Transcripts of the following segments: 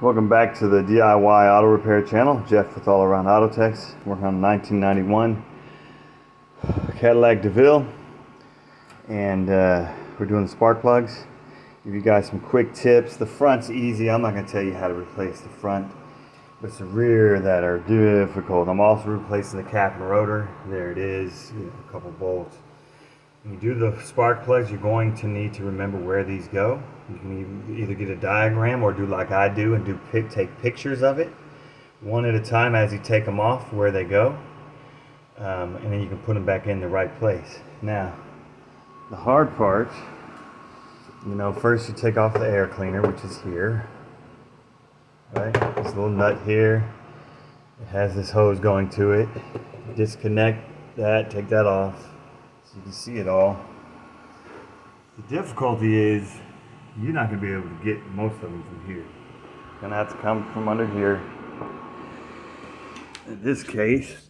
Welcome back to the DIY Auto Repair channel. Jeff with All Around Auto Techs, working on 1991 Cadillac DeVille, and we're doing the spark plugs. Give you guys some quick tips. The front's easy. I'm not going to tell you how to replace the front, but it's the rear that are difficult. I'm also replacing the cap and rotor. There it is, a couple bolts. When you do the spark plugs, you're going to need to remember where these go. You can either get a diagram or do like I do and take pictures of it one at a time as you take them off where they go, and then you can put them back in the right place. Now, the hard part, first you take off the air cleaner, which is here, right? This little nut here, it has this hose going to it. Disconnect that, take that off, so you can see it all. The difficulty is you're not going to be able to get most of them from here. You're going to have to come from under here. In this case,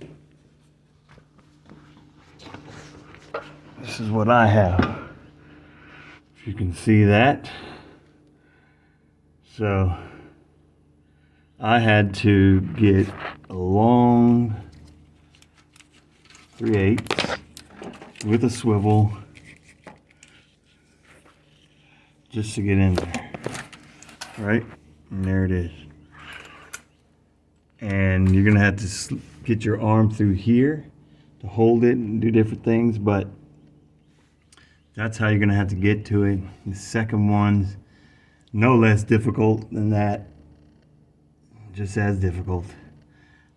this is what I have. You can see that. So I had to get a long 3/8 with a swivel just to get in there, right? And there it is. And you're gonna have to get your arm through here to hold it and do different things, but that's how you're gonna have to get to it. The second one's no less difficult than that, just as difficult.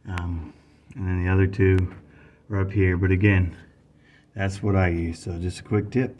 And then the other two are up here, but again, that's what I use. So just a quick tip.